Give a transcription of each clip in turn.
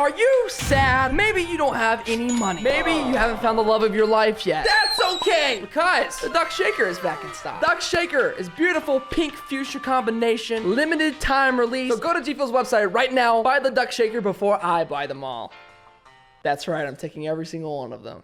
Are you sad? Maybe you don't have any money. Maybe you haven't found the love of your life yet. That's okay, because the Duck Shaker is back in stock. Duck Shaker is beautiful pink fuchsia combination, limited time release. So go to Gfuel's website right now, buy the Duck Shaker before I buy them all. That's right, I'm taking every single one of them.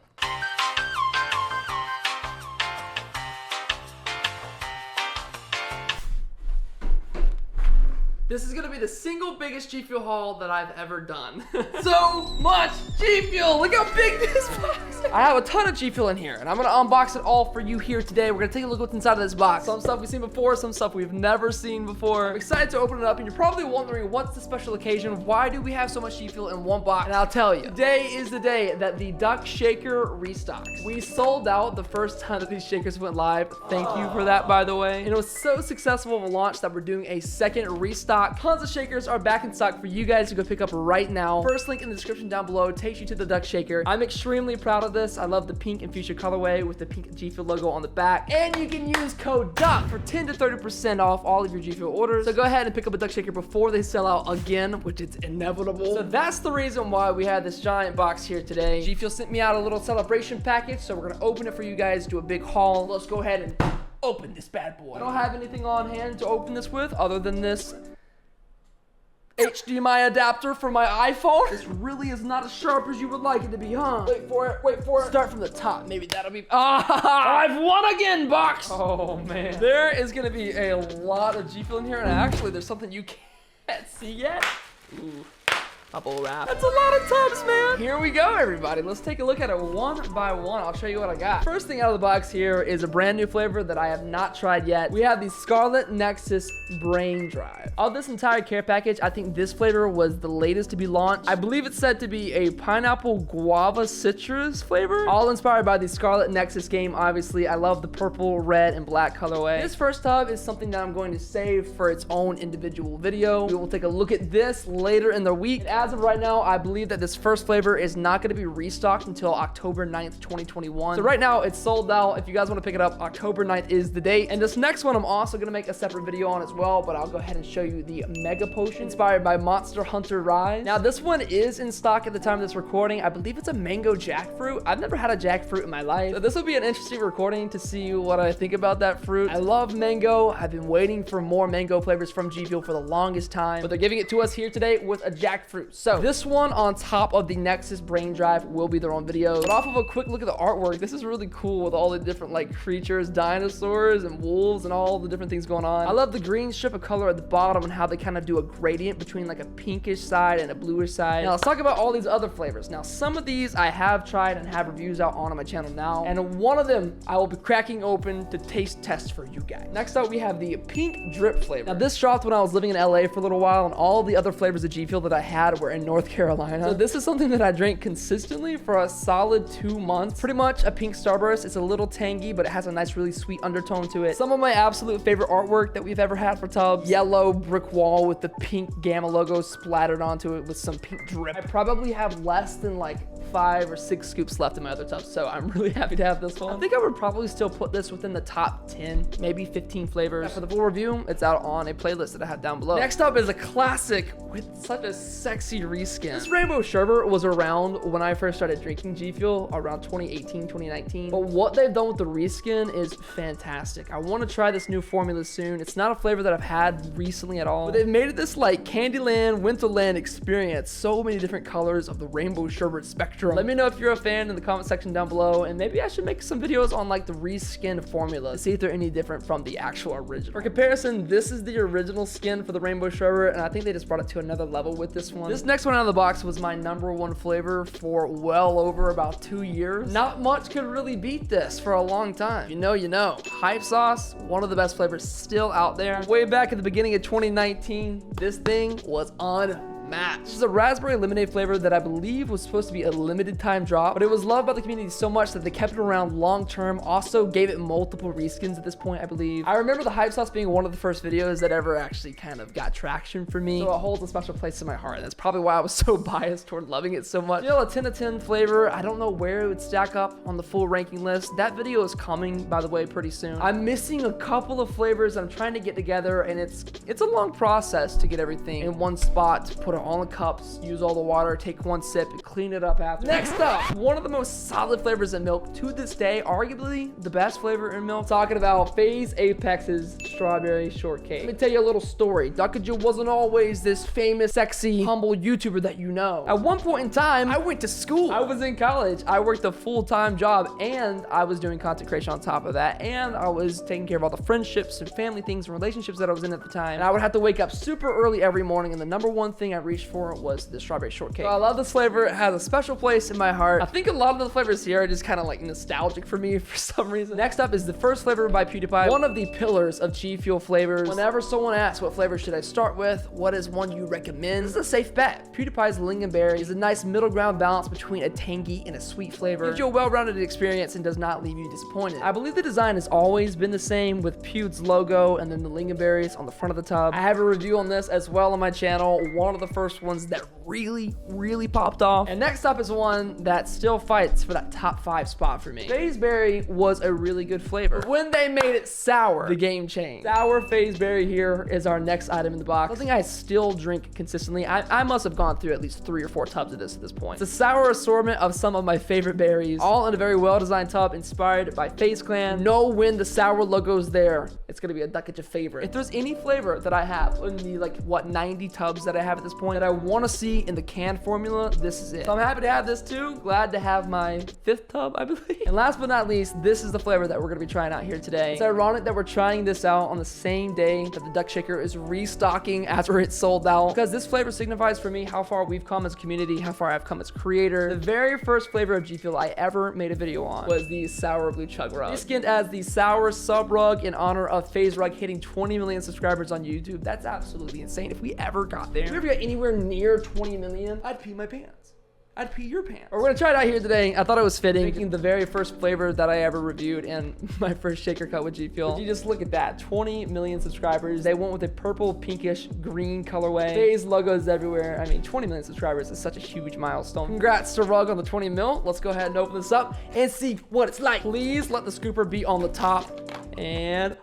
This is gonna be the single biggest G Fuel haul that I've ever done. So much G Fuel! Look how big this box is! I have a ton of G Fuel in here, and I'm gonna unbox it all for you here today. We're gonna take a look what's inside of this box. Some stuff we've seen before, some stuff we've never seen before. I'm excited to open it up, and you're probably wondering what's the special occasion? Why do we have so much G Fuel in one box? And I'll tell you, today is the day that the Duck Shaker restocks. We sold out the first time that these shakers went live. Thank you for that, by the way. And it was so successful of a launch that we're doing a second restock. Tons of shakers are back in stock for you guys to go pick up right now. First link in the description down below takes you to the Duck Shaker. I'm extremely proud of this. I love the pink and fuchsia colorway with the pink G Fuel logo on the back. And you can use code DUCK for 10 to 30% off all of your G Fuel orders. So go ahead and pick up a Duck Shaker before they sell out again, which is inevitable. So that's the reason why we had this giant box here today. G Fuel sent me out a little celebration package, so we're gonna open it for you guys, do a big haul. Let's go ahead and open this bad boy. I don't have anything on hand to open this with other than this HDMI adapter for my iPhone. This really is not as sharp as you would like it to be, huh? Wait for it, wait for it. Start from the top, maybe that'll be, I've won again, box. Oh man. There is gonna be a lot of G Fuel in here, and actually there's something you can't see yet. Ooh. Bubble wrap. That's a lot of tubs, man. Here we go, everybody. Let's take a look at it one by one. I'll show you what I got. First thing out of the box here is a brand new flavor that I have not tried yet. We have the Scarlet Nexus Brain Drive. Of this entire care package, I think this flavor was the latest to be launched. I believe it's said to be a pineapple guava citrus flavor, all inspired by the Scarlet Nexus game. Obviously, I love the purple, red, and black colorway. This first tub is something that I'm going to save for its own individual video. We will take a look at this later in the week. As of right now, I believe that this first flavor is not going to be restocked until October 9th, 2021. So right now, it's sold out. If you guys want to pick it up, October 9th is the date. And this next one, I'm also going to make a separate video on as well, but I'll go ahead and show you the Mega Potion inspired by Monster Hunter Rise. Now, this one is in stock at the time of this recording. I believe it's a mango jackfruit. I've never had a jackfruit in my life. So this will be an interesting recording to see what I think about that fruit. I love mango. I've been waiting for more mango flavors from G Fuel for the longest time, but they're giving it to us here today with a jackfruit. So this one on top of the Nexus Brain Drive will be their own video. But off of a quick look at the artwork, this is really cool with all the different like creatures, dinosaurs and wolves and all the different things going on. I love the green strip of color at the bottom and how they kind of do a gradient between like a pinkish side and a bluish side. Now let's talk about all these other flavors. Now some of these I have tried and have reviews out on my channel now, and one of them I will be cracking open to taste test for you guys. Next up we have the pink drip flavor. Now this dropped when I was living in LA for a little while, and all the other flavors of G Fuel that I had were in North Carolina. So this is something that I drank consistently for a solid 2 months. Pretty much a pink starburst. It's a little tangy, but it has a nice, really sweet undertone to it. Some of my absolute favorite artwork that we've ever had for tubs. Yellow brick wall with the pink Gamma logo splattered onto it with some pink drip. I probably have less than like 5 or 6 scoops left in my other tubs, so I'm really happy to have this one. I think I would probably still put this within the top 10, maybe 15 flavors. Now for the full review, it's out on a playlist that I have down below. Next up is a classic with such a sexy reskin. This Rainbow Sherbert was around when I first started drinking G Fuel around 2018, 2019. But what they've done with the reskin is fantastic. I want to try this new formula soon. It's not a flavor that I've had recently at all, but they've made it this like Candyland, Winterland experience. So many different colors of the Rainbow Sherbert spectrum. Let me know if you're a fan in the comment section down below, and maybe I should make some videos on like the reskin formula to see if they're any different from the actual original. For comparison, this is the original skin for the Rainbow Sherbert, and I think they just brought it to another level with this one. This next one out of the box was my #1 flavor for well over about 2 years. Not much could really beat this for a long time. You know, you know. Hype sauce, one of the best flavors still out there. Way back at the beginning of 2019, this thing was unmatched. This is a raspberry lemonade flavor that I believe was supposed to be a limited time drop, but it was loved by the community so much that they kept it around long term. Also gave it multiple reskins at this point, I believe. I remember the hype sauce being one of the first videos that ever actually kind of got traction for me, so it holds a special place in my heart. That's probably why I was so biased toward loving it so much. Still a 10 of 10 flavor. I don't know where it would stack up on the full ranking list. That video is coming, by the way, pretty soon. I'm missing a couple of flavors that I'm trying to get together, and it's a long process to get everything in one spot to put a all in cups, use all the water, take one sip, and clean it up after. Next up, one of the most solid flavors in milk to this day, arguably the best flavor in milk. Talking about FaZe Apex's strawberry shortcake. Let me tell you a little story. Dr. wasn't always this famous, sexy, humble YouTuber that you know. At one point in time, I went to school. I was in college. I worked a full-time job, and I was doing content creation on top of that, and I was taking care of all the friendships and family things and relationships that I was in at the time. And I would have to wake up super early every morning, and the number one thing I reached for was the strawberry shortcake. So I love this flavor. It has a special place in my heart. I think a lot of the flavors here are just kind of like nostalgic for me for some reason. Next up is the first flavor by PewDiePie, one of the pillars of Gfuel flavors. Whenever someone asks what flavor should I start with, what is one you recommend, this is a safe bet. PewDiePie's Lingenberry is a nice middle ground balance between a tangy and a sweet flavor. Gives you a well-rounded experience and does not leave you disappointed. I believe the design has always been the same with Pew's logo and then the Lingenberries on the front of the tub. I have a review on this as well on my channel, one of the first ones that really popped off. And next up is one that still fights for that top 5 spot for me. FaZe Berry was a really good flavor. But when they made it sour, the game changed. Sour FaZe Berry here is our next item in the box. Something I still drink consistently. I must have gone through at least 3 or 4 tubs of this at this point. It's a sour assortment of some of my favorite berries, all in a very well-designed tub inspired by FaZe Clan. Know when the sour logo's there, it's gonna be a Duckage favorite. If there's any flavor that I have in the 90 tubs that I have at this point that I want to see in the canned formula, this is it. So I'm happy to have this too. Glad to have my 5th tub, I believe. And last but not least, this is the flavor that we're gonna be trying out here today. It's ironic that we're trying this out on the same day that the Duck Shaker is restocking after it's sold out, because this flavor signifies for me how far we've come as a community, how far I've come as a creator. The very first flavor of Gfuel I ever made a video on was the sour blue chug rug. It's skinned as the sour sub rug in honor of FaZe Rug hitting 20 million subscribers on YouTube. That's absolutely insane. If we ever got there, if we ever got anywhere near 20 million, I'd pee my pants. I'd pee your pants. We're gonna try it out here today. I thought it was fitting, making the very first flavor that I ever reviewed in my first shaker cut with Gfuel. You just look at that, 20 million subscribers. They went with a purple, pinkish, green colorway. FaZe logos everywhere. I mean, 20 million subscribers is such a huge milestone. Congrats to Rug on the 20 mil. Let's go ahead and open this up and see what it's like. Please let the scooper be on the top. And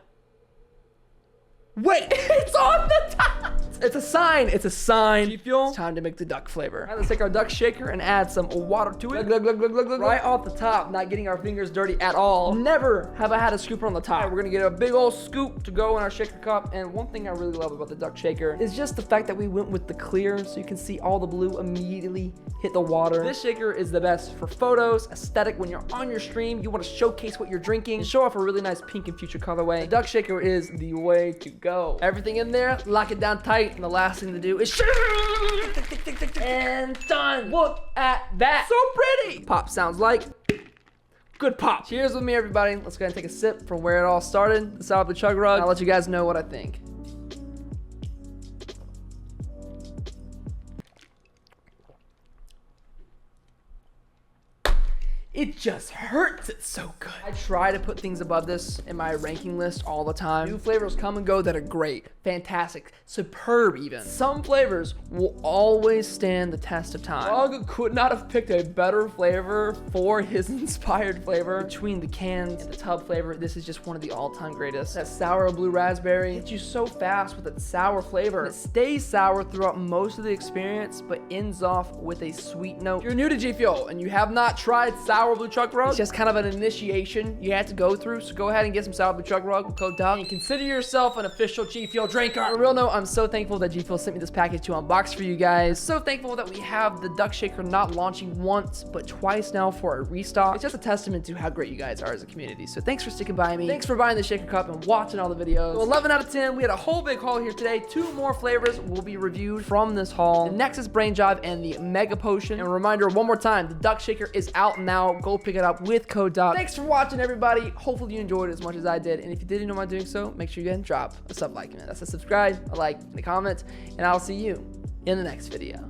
wait, it's on the top. It's a sign. It's a sign. Gfuel, time to make the duck flavor. All right, let's take our duck shaker and add some water to it. Glug, glug, glug, glug, glug, right off the top, not getting our fingers dirty at all. Never have I had a scooper on the top. Right, we're gonna get a big old scoop to go in our shaker cup. And one thing I really love about the duck shaker is just the fact that we went with the clear, so you can see all the blue immediately hit the water. This shaker is the best for photos, aesthetic. When you're on your stream, you want to showcase what you're drinking, and show off a really nice pink and fuchsia colorway. The duck shaker is the way to go. Everything in there, lock it down tight, and the last thing to do is and done. Look at that. So pretty. Pop sounds like good pop. Cheers with me, everybody. Let's go ahead and take a sip from where it all started. The sour blue chug rug. I'll let you guys know what I think. It just hurts. It's so good. I try to put things above this in my ranking list all the time. New flavors come and go that are great, fantastic, superb even. Some flavors will always stand the test of time. Rug could not have picked a better flavor for his inspired flavor. Between the cans and the tub flavor, this is just one of the all-time greatest. That sour blue raspberry hits you so fast with that sour flavor. It stays sour throughout most of the experience, but ends off with a sweet note. If you're new to Gfuel and you have not tried sour blue chug rug, it's just kind of an initiation you have to go through, so go ahead and get some sour blue chug rug with code DUCK and consider yourself an official Gfuel drinker. On a real note, I'm so thankful that Gfuel sent me this package to unbox for you guys. So thankful that we have the duck shaker not launching once but twice now for a restock. It's just a testament to how great you guys are as a community. So thanks for sticking by me. Thanks for buying the shaker cup and watching all the videos. So 11 out of 10. We had a whole big haul here today. 2 more flavors will be reviewed from this haul: the Nexus Brain Job and the Mega Potion. And a reminder one more time, the duck shaker is out now. Go pick it up with code DUCK. Thanks for watching, everybody. Hopefully you enjoyed it as much as I did. And if you didn't know mind doing so, make sure you go ahead and drop a sub like. That's a subscribe, a like, and a comment. And I'll see you in the next video.